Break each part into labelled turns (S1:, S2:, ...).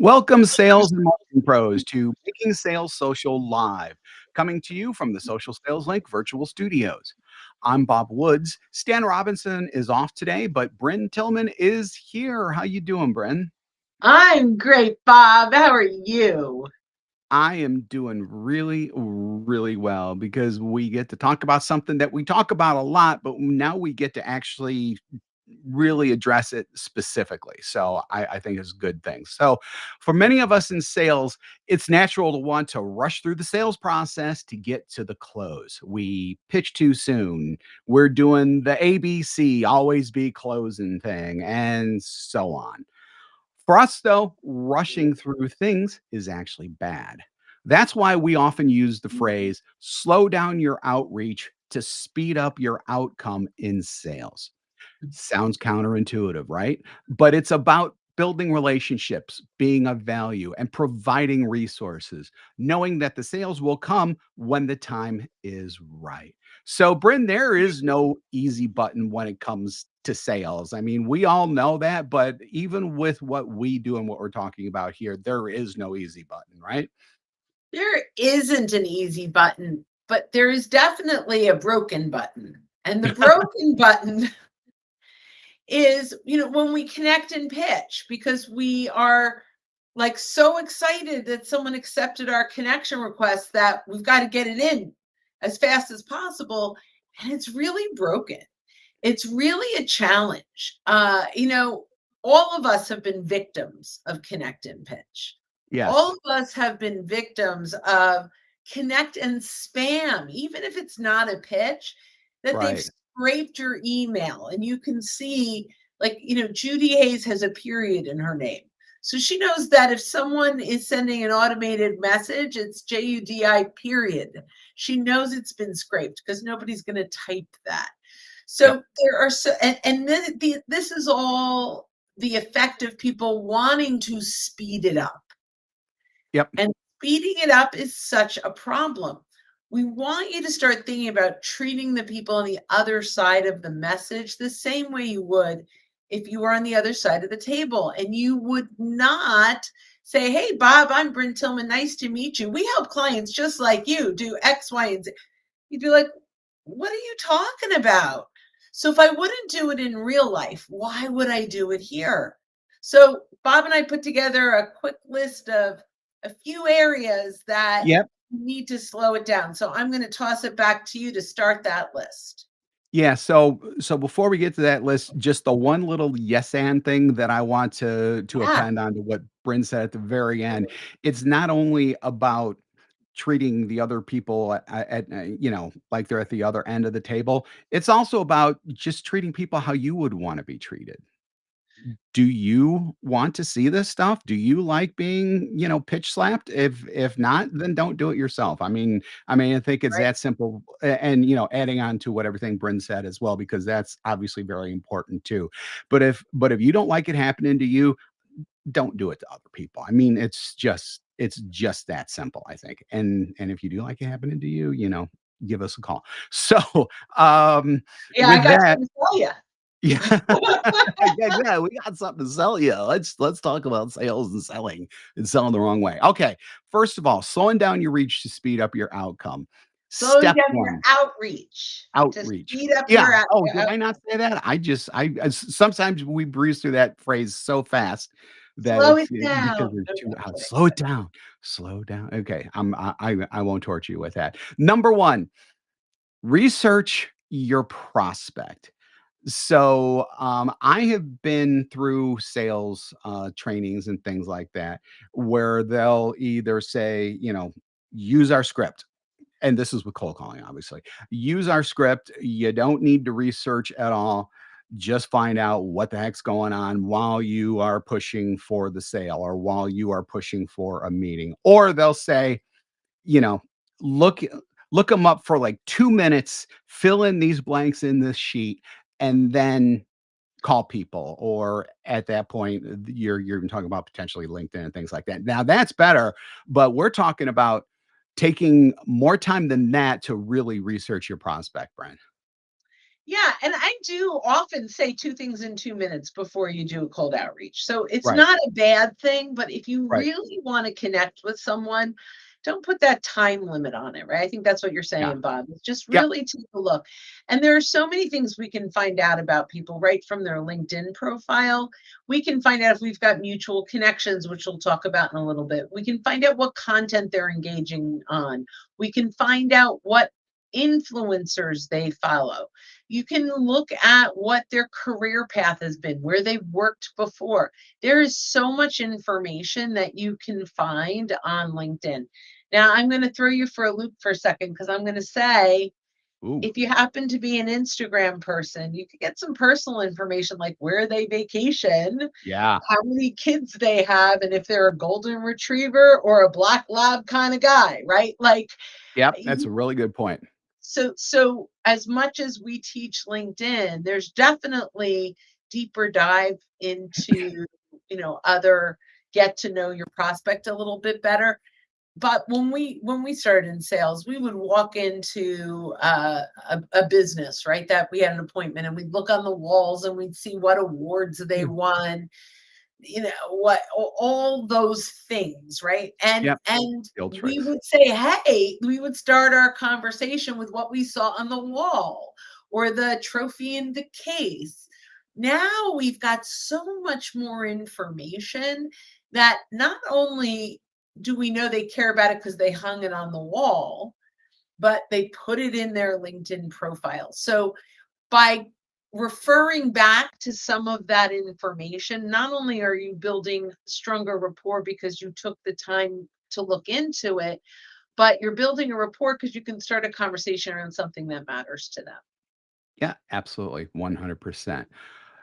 S1: Welcome, sales and marketing pros, to Making Sales Social Live, coming to you from the Social Sales Link Virtual Studios. I'm Bob Woods. Stan Robinson is off today, but Bryn Tillman is here. How you doing, Bryn?
S2: I'm great, Bob. How are you?
S1: I am doing really, really well because we get to talk about something that we talk about a lot, but now we get to actually really address it specifically. So I think it's a good thing. So for many of us in sales, it's natural to want to rush through the sales process to get to the close. We pitch too soon. We're doing the ABC, always be closing thing, and so on. For us, though, rushing through things is actually bad. That's why we often use the phrase slow down your outreach to speed up your outcome in sales. Sounds counterintuitive, right? But it's about building relationships, being of value, and providing resources, knowing that the sales will come when the time is right. So, Bryn, there is no easy button when it comes to sales. I mean, we all know that, but even with what we do and what we're talking about here, there is no easy button, right?
S2: There isn't an easy button, but there is definitely a broken button. And the broken button is, when we connect and pitch because we are like so excited that someone accepted our connection request that we've got to get it in as fast as possible. And it's really broken. It's really a challenge. All of us have been victims of connect and pitch. All
S1: Yes,
S2: of us have been victims of connect and spam, even if it's not a pitch, that they've
S1: right.
S2: scraped your email and you can see, like, Judy Hayes has a period in her name. So she knows that if someone is sending an automated message, it's JUDI period. She knows it's been scraped because nobody's going to type that.
S1: Yep.
S2: So there are and then this is all the effect of people wanting to speed it up.
S1: Yep.
S2: And speeding it up is such a problem. We want you to start thinking about treating the people on the other side of the message the same way you would if you were on the other side of the table. And you would not say, "Hey, Bob, I'm Bryn Tillman. Nice to meet you. We help clients just like you do X, Y, and Z." You'd be like, "What are you talking about?" So if I wouldn't do it in real life, why would I do it here? So Bob and I put together a quick list of a few areas that
S1: Yep.
S2: need to slow it down. So I'm going to toss it back to you to start that list.
S1: Yeah, so before we get to that list, just the one little yes and thing that I want to
S2: Yeah.
S1: append on to what Bryn said at the very end. It's not only about treating the other people like they're at the other end of the table. It's also about just treating people how you would want to be treated. Do you want to see this stuff? Do you like being, pitch slapped? If not, then don't do it yourself. I mean, I think it's
S2: Right.
S1: that simple. And adding on to what everything Bryn said as well, because that's obviously very important too. But if you don't like it happening to you, don't do it to other people. I mean, it's just that simple, I think. And if you do like it happening to you, give us a call. So
S2: Yeah, I
S1: with
S2: got
S1: that,
S2: something to tell you.
S1: yeah. Yeah, yeah, we got something to sell you. Let's talk about sales and selling the wrong way. Okay, first of all, slowing down your reach to speed up your outcome.
S2: Slowing
S1: Step
S2: down your
S1: one,
S2: outreach to
S1: outreach.
S2: speed up
S1: Yeah.
S2: your
S1: Oh, did I not say that? Sometimes we breeze through that phrase so fast that
S2: slow
S1: it's
S2: it down.
S1: because we're
S2: No,
S1: too
S2: I'm
S1: out.
S2: kidding.
S1: Slow it down. Slow down. Okay, I won't torture you with that. Number one, research your prospect. So, I have been through sales, trainings and things like that, where they'll either say, use our script. And this is with cold calling, obviously. Use our script. You don't need to research at all. Just find out what the heck's going on while you are pushing for the sale or while you are pushing for a meeting. Or they'll say, you know, look look them up for like 2 minutes, fill in these blanks in this sheet, and then call people. Or at that point, you're even talking about potentially LinkedIn and things like that. Now that's better, but we're talking about taking more time than that to really research your prospect, Brian.
S2: Yeah, and I do often say 2 things in 2 minutes before you do a cold outreach. So it's
S1: Right.
S2: not a bad thing, but if you
S1: Right.
S2: really wanna connect with someone, don't put that time limit on it, right? I think that's what you're
S1: Yeah.
S2: saying, Bob. Is just
S1: Yep.
S2: really take a look. And there are so many things we can find out about people right from their LinkedIn profile. We can find out if we've got mutual connections, which we'll talk about in a little bit. We can find out what content they're engaging on. We can find out what influencers they follow. You can look at what their career path has been, where they've worked before. There is so much information that you can find on LinkedIn. Now, I'm going to throw you for a loop for a second because I'm going to say
S1: Ooh.
S2: if you happen to be an Instagram person, you could get some personal information like where they vacation,
S1: Yeah.
S2: how many kids they have, and if they're a golden retriever or a black lab kind of guy, right? Like,
S1: Yep. That's a really good point.
S2: so as much as we teach LinkedIn, there's definitely deeper dive into, other get to know your prospect a little bit better. But when we started in sales, we would walk into a business, right? That we had an appointment, and we'd look on the walls and we'd see what awards they
S1: Mm.
S2: won, what all those things, right? and
S1: Yep.
S2: and
S1: Skill
S2: we
S1: tricks.
S2: would say, hey, we would start our conversation with what we saw on the wall or the trophy in the case. Now we've got so much more information that not only do we know they care about it because they hung it on the wall, but they put it in their LinkedIn profile. So by referring back to some of that information, not only are you building stronger rapport because you took the time to look into it, but you're building a rapport because you can start a conversation around something that matters to them.
S1: Yeah, absolutely. 100%.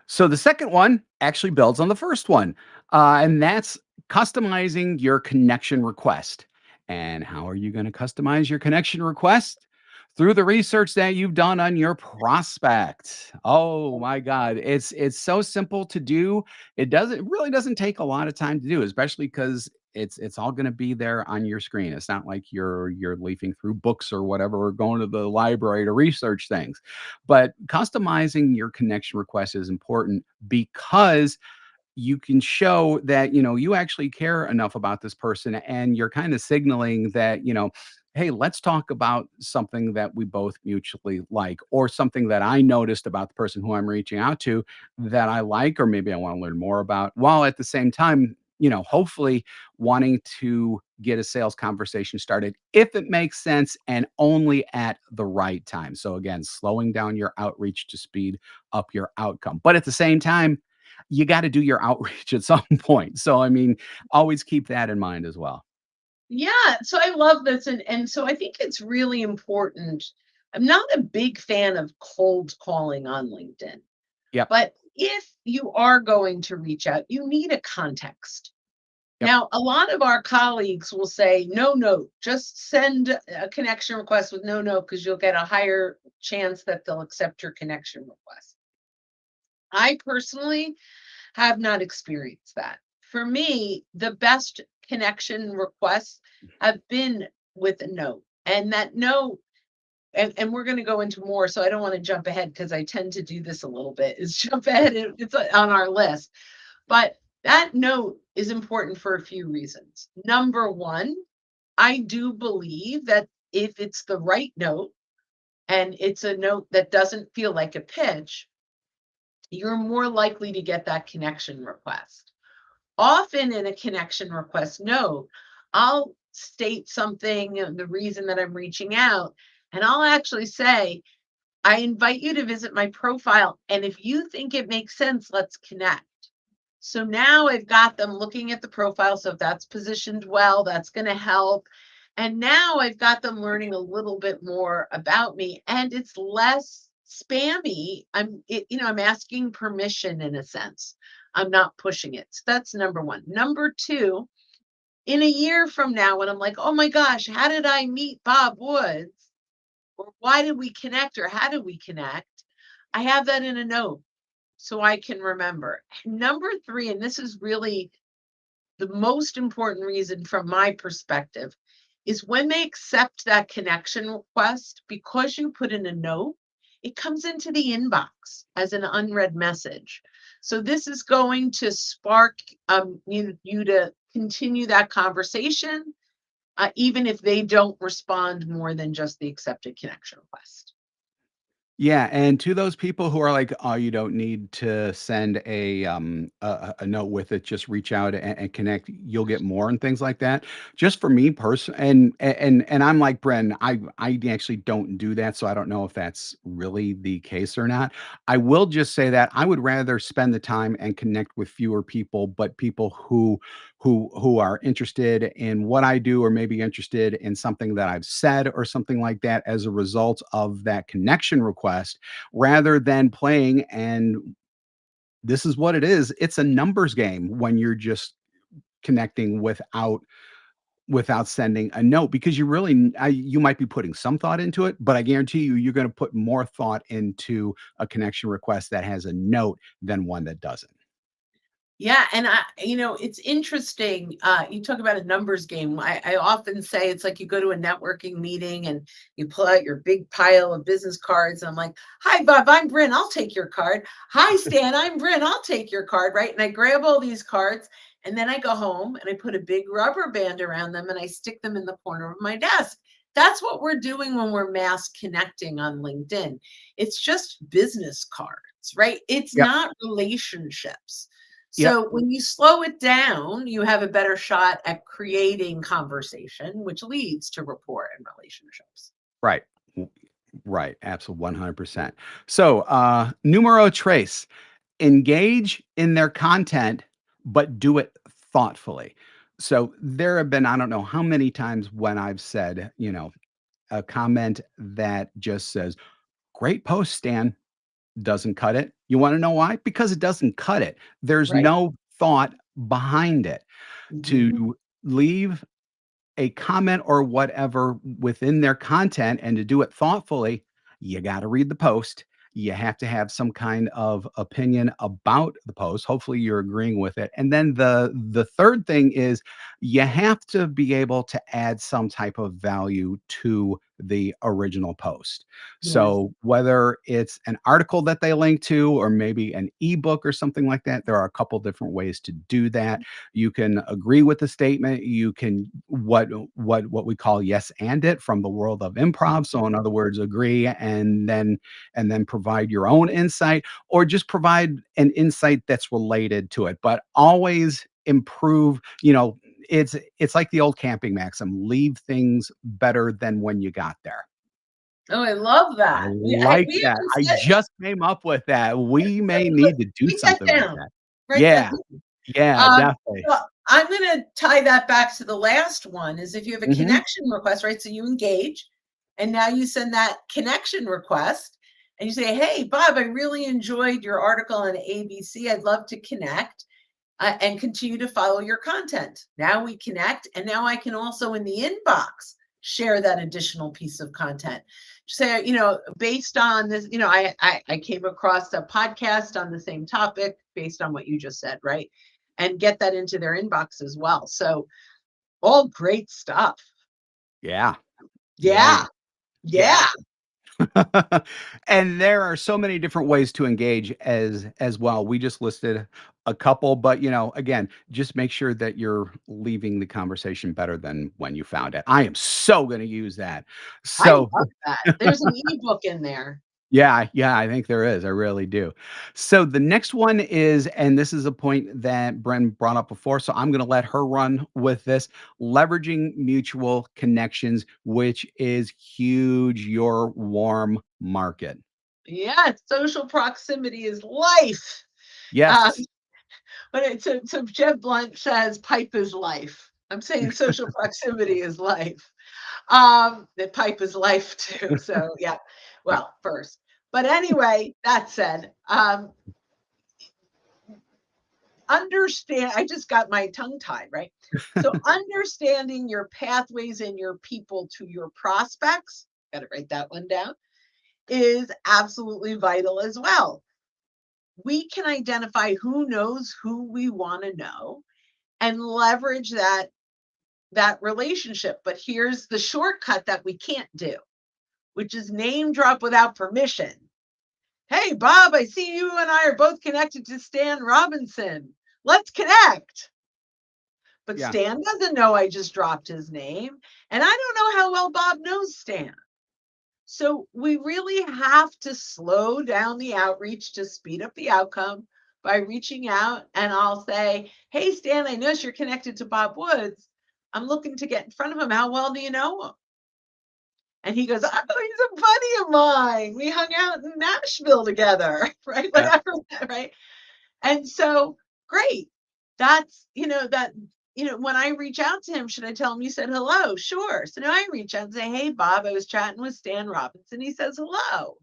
S1: So the second one actually builds on the first one, and that's customizing your connection request. And how are you going to customize your connection request? Through the research that you've done on your prospect. Oh my God, it's so simple to do. It really doesn't take a lot of time to do, especially because it's all going to be there on your screen. It's not like you're leafing through books or whatever, or going to the library to research things. But customizing your connection request is important because you can show that, you actually care enough about this person, and you're kind of signaling that, hey, let's talk about something that we both mutually like, or something that I noticed about the person who I'm reaching out to that I like, or maybe I want to learn more about, while at the same time, hopefully wanting to get a sales conversation started if it makes sense and only at the right time. So again, slowing down your outreach to speed up your outcome. But at the same time, you got to do your outreach at some point. So, I mean, always keep that in mind as well.
S2: Yeah, so I love this, and so I think it's really important. I'm not a big fan of cold calling on LinkedIn,
S1: Yep.
S2: but if you are going to reach out, you need a context.
S1: Yep.
S2: Now, a lot of our colleagues will say, no note, just send a connection request with no note because you'll get a higher chance that they'll accept your connection request. I personally have not experienced that. For me, the best connection requests have been with a note. And that note, and we're going to go into more, so I don't want to jump ahead because I tend to do this a little bit, is jump ahead. It's on our list. But that note is important for a few reasons. Number one, I do believe that if it's the right note and it's a note that doesn't feel like a pitch, you're more likely to get that connection request. Often in a connection request note, I'll state something, the reason that I'm reaching out, and I'll actually say, I invite you to visit my profile. And if you think it makes sense, let's connect. So now I've got them looking at the profile. So if that's positioned well, that's going to help. And now I've got them learning a little bit more about me, and it's less spammy. I'm asking permission in a sense. I'm not pushing it. So that's number one. Number two, in a year from now, when I'm like, oh my gosh, how did I meet Bob Woods? Or why did we connect? Or how did we connect? I have that in a note so I can remember. Number three, and this is really the most important reason from my perspective, is when they accept that connection request, because you put in a note, it comes into the inbox as an unread message. So this is going to spark you to continue that conversation, even if they don't respond more than just the accepted connection request.
S1: Yeah, and to those people who are like, "Oh, you don't need to send a note with it, just reach out and connect, you'll get more," and things like that. Just for me and I'm like Bren, I actually don't do that, so I don't know if that's really the case or not. I will just say that I would rather spend the time and connect with fewer people, but people who are interested in what I do or maybe interested in something that I've said or something like that as a result of that connection request, rather than playing. And this is what it is. It's a numbers game when you're just connecting without sending a note, because you might be putting some thought into it, but I guarantee you're going to put more thought into a connection request that has a note than one that doesn't.
S2: Yeah, and it's interesting. You talk about a numbers game. I often say it's like you go to a networking meeting and you pull out your big pile of business cards. And I'm like, "Hi, Bob, I'm Bryn. I'll take your card. Hi, Stan, I'm Bryn. I'll take your card." Right? And I grab all these cards, and then I go home and I put a big rubber band around them and I stick them in the corner of my desk. That's what we're doing when we're mass connecting on LinkedIn. It's just business cards, right? It's
S1: Yep.
S2: not relationships.
S1: Yep.
S2: So when you slow it down, you have a better shot at creating conversation, which leads to rapport and relationships.
S1: Right. W- Right. Absolutely. 100%. So, numero trace, engage in their content, but do it thoughtfully. So there have been, I don't know how many times when I've said, a comment that just says, "Great post, Stan," doesn't cut it. You want to know why? Because it doesn't cut it. There's
S2: Right.
S1: no thought behind it.
S2: Mhm.
S1: To leave a comment or whatever within their content and to do it thoughtfully, you got to read the post. You have to have some kind of opinion about the post. Hopefully you're agreeing with it. And then the third thing is you have to be able to add some type of value to the original post.
S2: Yes.
S1: So whether it's an article that they link to or maybe an ebook or something like that, there are a couple different ways to do that. You can agree with the statement. You can what we call yes and it from the world of improv. So in other words, agree and then provide your own insight, or just provide an insight that's related to it. But always improve, it's like the old camping maxim, leave things better than when you got there.
S2: Oh, I love
S1: I
S2: that.
S1: like
S2: We
S1: that.
S2: haven't
S1: I
S2: said
S1: just came up with that. We may
S2: put
S1: need to do
S2: write that
S1: something like
S2: down.
S1: that.
S2: Write that
S1: Yeah.
S2: down.
S1: Yeah, definitely.
S2: So I'm gonna tie that back to the last one is if you have a
S1: Mhm.
S2: connection request, right? So you engage and now you send that connection request and you say, "Hey, Bob, I really enjoyed your article on ABC. I'd love to connect and continue to follow your content." Now we connect, and now I can also in the inbox share that additional piece of content. Say, based on this, I came across a podcast on the same topic based on what you just said, right? And get that into their inbox as well. So all great stuff.
S1: Yeah. Yeah.
S2: Yeah.
S1: Yeah.
S2: Yeah.
S1: And there are so many different ways to engage as well. We just listed a couple, but again, just make sure that you're leaving the conversation better than when you found it. I am so going to use that.
S2: I
S1: So
S2: love that. There's an ebook in there.
S1: yeah, yeah, I think there is. I really do. So the next one is, and this is a point that Bren brought up before, so I'm going to let her run with this, leveraging mutual connections, which is huge, your warm market.
S2: Yeah, social proximity is life. Um,
S1: Yes.
S2: but so Jeb Blunt says pipe is life. I'm saying social proximity is life. The pipe is life too. So yeah, well, first. But anyway, that said, understand, I just got my tongue tied, right? So understanding your pathways and your people to your prospects, gotta write that one down, is absolutely vital as well. We can identify who knows who we want to know and leverage that relationship. But here's the shortcut that we can't do, which is name drop without permission. Hey, Bob, I see you and I are both connected to Stan Robinson. Let's connect. But
S1: Yeah.
S2: Stan doesn't know I just dropped his name. And I don't know how well Bob knows Stan. So we really have to slow down the outreach to speed up the outcome by reaching out. And I'll say, hey, Stan, I notice you're connected to Bob Woods. I'm looking to get in front of him. How well do you know him? And he goes, oh, he's a buddy of mine. We hung out in Nashville together, right?
S1: Yeah.
S2: Whatever, right? And so, great. That's, when I reach out to him, should I tell him you said hello? Sure. So now I reach out and say, hey, Bob, I was chatting with Stan Robinson. He says hello.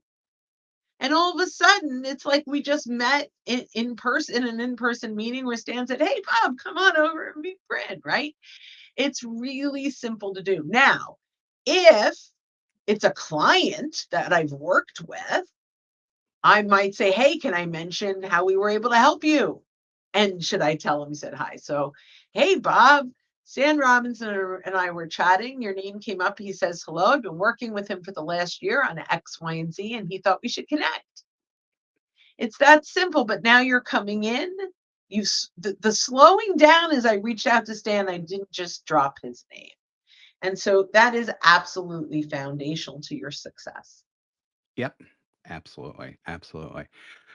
S2: And all of a sudden, it's like we just met in person, an in person meeting where Stan said, hey, Bob, come on over and meet Bryn, right? It's really simple to do. Now, if it's a client that I've worked with, I might say, hey, can I mention how we were able to help you? And should I tell him he said hi? So, hey, Bob, Stan Robinson and I were chatting. Your name came up. He says hello. I've been working with him for the last year on X, Y, and Z, and he thought we should connect. It's that simple, but now you're coming in. The slowing down as I reached out to Stan, I didn't just drop his name. And so that is absolutely foundational to your success.
S1: Yep. Absolutely. Absolutely.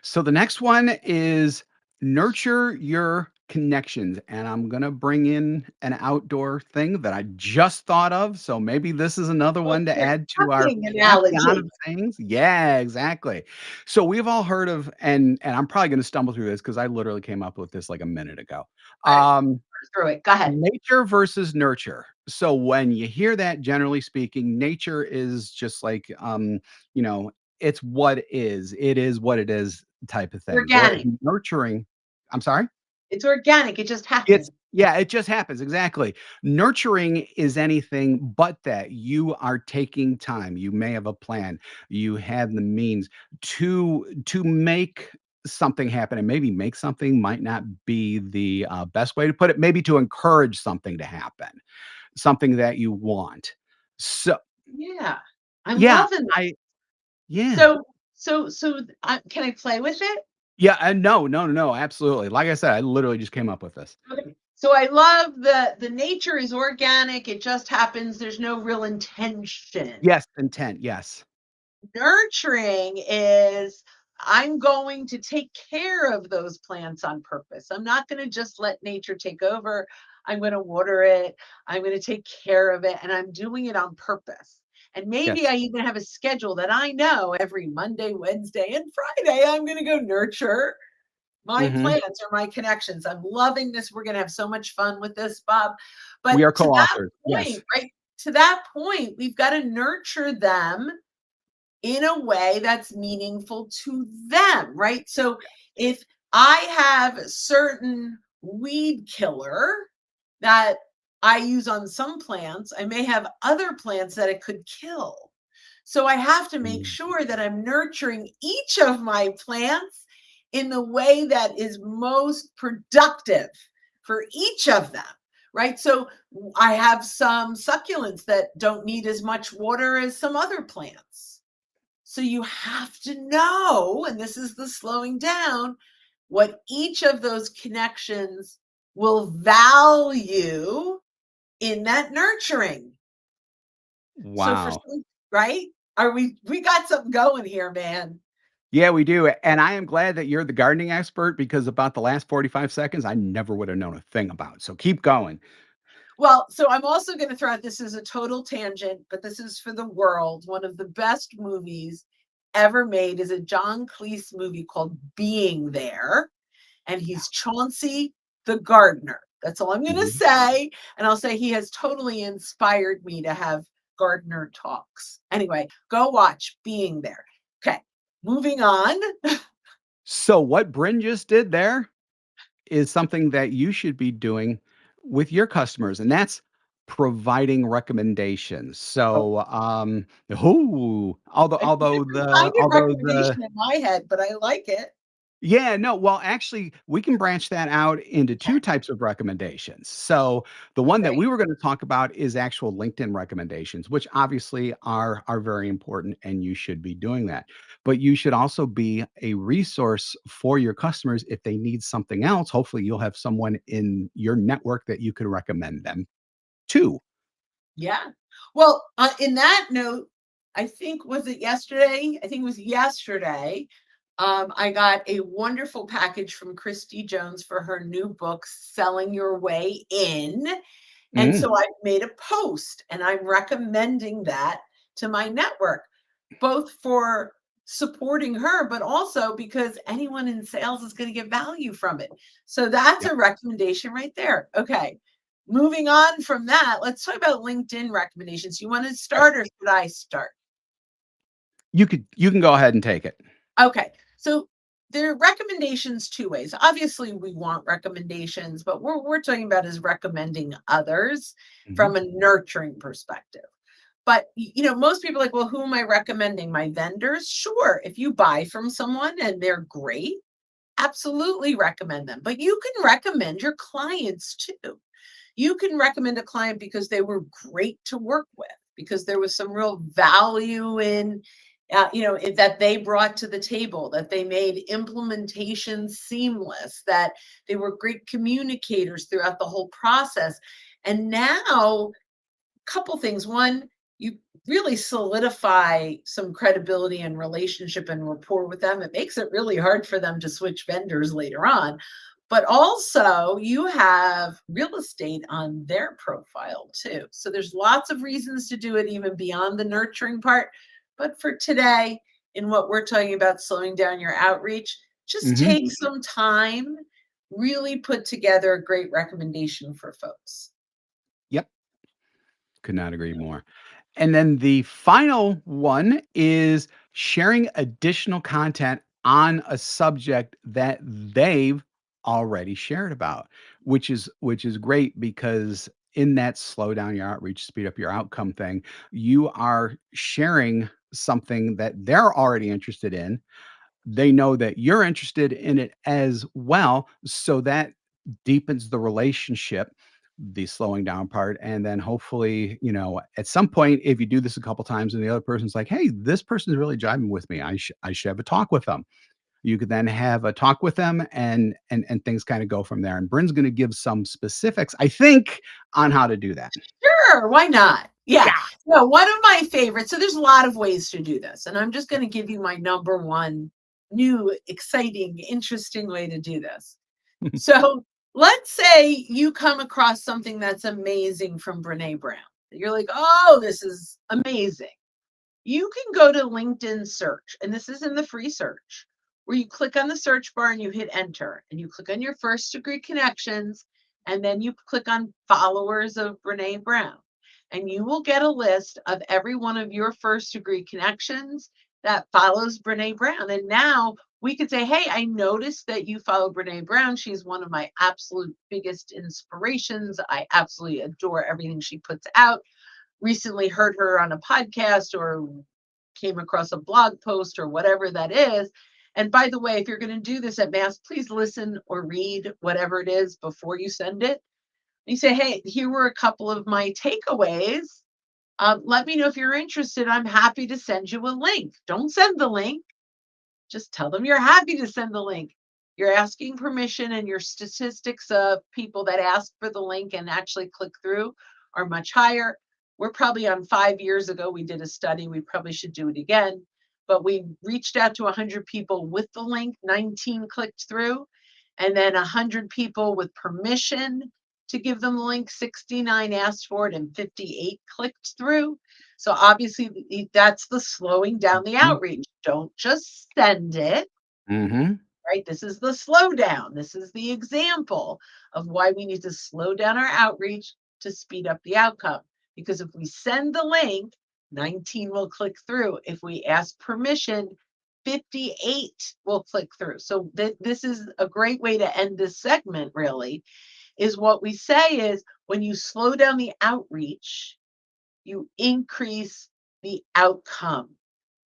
S1: So the next one is nurture your connections. And I'm going to bring in an outdoor thing that I just thought of. So maybe this is another
S2: Oh,
S1: one to
S2: your
S1: add to our
S2: cooking
S1: pantheon
S2: analogy.
S1: of things. Yeah, exactly. So we've all heard of, and I'm probably going to stumble through this because I literally came up with this like a minute ago.
S2: All right,
S1: Um,
S2: through it. Go ahead.
S1: Nature versus nurture. So when you hear that, generally speaking, nature is just like, you know, it's what is. It is what it is type of thing. Whereas
S2: Organic.
S1: nurturing, I'm sorry?
S2: It's organic. It just
S1: It's
S2: happens.
S1: yeah, it just happens, exactly. Nurturing is anything but that. You are taking time. You may have a plan. You have the means to make something happen, and maybe make something might not be the, best way to put it, maybe to encourage something to happen, something that you want. So
S2: Yeah. I'm
S1: yeah,
S2: loving that.
S1: I yeah.
S2: So, can I play with it?
S1: Yeah, no, no, no, absolutely. Like I said, I literally just came up with this.
S2: Okay. So I love the nature is organic. It just happens. There's no real intention.
S1: Yes, intent, yes.
S2: Nurturing is I'm going to take care of those plants on purpose. I'm not going to just let nature take over. I'm going to water it. I'm going to take care of it. And I'm doing it on purpose. And maybe
S1: Yes.
S2: I even have a schedule that I know every Monday, Wednesday, and Friday, I'm going to go nurture my
S1: Mhm.
S2: plants or my connections. I'm loving this. We're going to have so much fun with this, Bob.
S1: We
S2: But
S1: are
S2: to that
S1: co-authors, yes.
S2: point, right? To that point, we've got to nurture them in a way that's meaningful to them, right? So if I have a certain weed killer that I use on some plants, I may have other plants that it could kill. So I have to make
S1: Mm.
S2: sure that I'm nurturing each of my plants in the way that is most productive for each of them, right? So I have some succulents that don't need as much water as some other plants. So you have to know, and this is the slowing down, what each of those connections will value in that nurturing. So for
S1: Wow.
S2: some, right? Are we got something going here, man.
S1: Yeah, we do, and I am glad that you're the gardening expert because about the last 45 seconds, I never would have known a thing about, so keep going.
S2: Well, so I'm also going to throw out this is a total tangent, but this is for the world. One of the best movies ever made is a John Cleese movie called Being There. And he's Chauncey the gardener. That's all I'm going to
S1: Mhm.
S2: say. And I'll say he has totally inspired me to have gardener talks. Anyway, go watch Being There. Okay, moving on.
S1: So what Bryn just did there is something that you should be doing with your customers, and that's providing recommendations.
S2: Oh,
S1: So, ooh,
S2: it's a different kind of
S1: although the
S2: recommendation in my head, but I like it.
S1: Yeah, no, well, actually, we can branch that out into 2 types of recommendations. So, the one that
S2: Great.
S1: we were gonna talk about is actual LinkedIn recommendations, which obviously are very important, and you should be doing that. But you should also be a resource for your customers if they need something else. Hopefully, you'll have someone in your network that you could recommend them to.
S2: Yeah. Well, in that note, I think was it yesterday? I think it was yesterday. I got a wonderful package from Christy Jones for her new book, Selling Your Way In. And
S1: Mm,
S2: so I made a post and I'm recommending that to my network, both for supporting her, but also because anyone in sales is going to get value from it. So that's
S1: yep.
S2: a recommendation right there. Okay. Moving on from that, let's talk about LinkedIn recommendations. You want to
S1: Right.
S2: start or should I start?
S1: You can go ahead and take it.
S2: Okay. So there are recommendations two ways. Obviously, we want recommendations, but we're talking about is recommending others
S1: Mhm.
S2: from a nurturing perspective. But most people are like, well, who am I recommending? My vendors? Sure. If you buy from someone and they're great, absolutely recommend them. But you can recommend your clients too. You can recommend a client because they were great to work with, because there was some real value in, that they brought to the table, that they made implementation seamless, that they were great communicators throughout the whole process. And now, couple things. One, you really solidify some credibility and relationship and rapport with them. It makes it really hard for them to switch vendors later on. But also, you have real estate on their profile too. So there's lots of reasons to do it, even beyond the nurturing part. But for today, in what we're talking about, slowing down your outreach, just
S1: Mhm.
S2: take some time, really put together a great recommendation for folks.
S1: Yep. Could not agree more. And then the final one is sharing additional content on a subject that they've already shared about, which is great because in that slow down your outreach, speed up your outcome thing, you are sharing something that they're already interested in. They know that you're interested in it as well, so that deepens the relationship, the slowing down part, and then hopefully, at some point, if you do this a couple times and the other person's like, "Hey, this person's really jiving with me. I should have a talk with them." You could then have a talk with them and things kinda go from there, and Bryn's gonna give some specifics, I think, on how to do that.
S2: Sure, why not? Yeah.
S1: Yeah.
S2: No, one of my favorites, so there's a lot of ways to do this, and I'm just gonna give you my number one new, exciting, interesting way to do this. So, let's say you come across something that's amazing from Brené Brown. You're like, "Oh, this is amazing." You can go to LinkedIn search, and this is in the free search, where you click on the search bar and you hit enter, and you click on your first degree connections, and then you click on followers of Brene Brown. And you will get a list of every one of your first degree connections that follows Brene Brown. And now we could say, hey, I noticed that you follow Brene Brown. She's one of my absolute biggest inspirations. I absolutely adore everything she puts out. Recently heard her on a podcast or came across a blog post or whatever that is. And by the way, if you're going to do this at mass, please listen or read whatever it is before you send it. You say, hey, here were a couple of my takeaways. Let me know if you're interested. I'm happy to send you a link. Don't send the link. Just tell them you're happy to send the link. You're asking permission, and your statistics of people that ask for the link and actually click through are much higher. We're probably on 5 years ago. We did a study. We probably should do it again. But we reached out to 100 people with the link, 19 clicked through, and then 100 people with permission to give them the link, 69 asked for it, and 58 clicked through. So obviously that's the slowing down the
S1: Mhm.
S2: outreach. Don't just send it,
S1: Mhm.
S2: right? This is the slowdown. This is the example of why we need to slow down our outreach to speed up the outcome. Because if we send the link, 19 will click through. If we ask permission, 58 will click through. So this is a great way to end this segment, really, is what we say is when you slow down the outreach, you increase the outcome.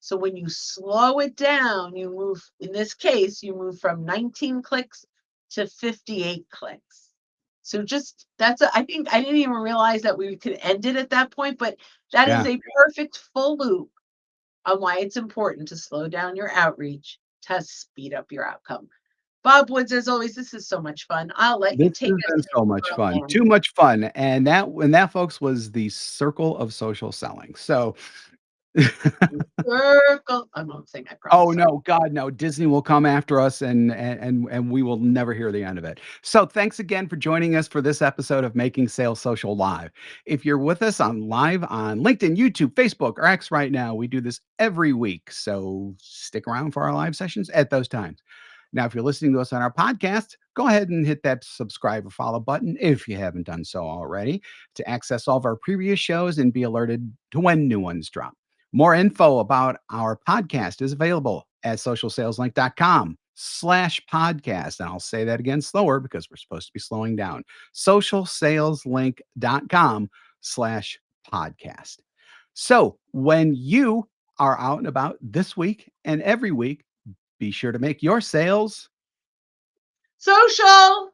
S2: So when you slow it down, you move, in this case, you move from 19 clicks to 58 clicks. So just I think I didn't even realize that we could end it at that point, but that is
S1: Yeah.
S2: a perfect full loop on why it's important to slow down your outreach to speed up your outcome. Bob Woods, as always, this is so much fun. I'll let you
S1: This
S2: take
S1: has
S2: us
S1: been so much
S2: for a
S1: fun.
S2: land.
S1: Too much fun. And that, folks, was the circle of social selling. So
S2: Circle. I won't sing, I
S1: oh,
S2: promise.
S1: no, God, no. Disney will come after us and we will never hear the end of it. So thanks again for joining us for this episode of Making Sales Social Live. If you're with us on live on LinkedIn, YouTube, Facebook, or X right now, we do this every week. So stick around for our live sessions at those times. Now, if you're listening to us on our podcast, go ahead and hit that subscribe or follow button if you haven't done so already to access all of our previous shows and be alerted to when new ones drop. More info about our podcast is available at socialsaleslink.com/podcast. And I'll say that again slower because we're supposed to be slowing down. Socialsaleslink.com/podcast. So when you are out and about this week and every week, be sure to make your sales
S2: Social.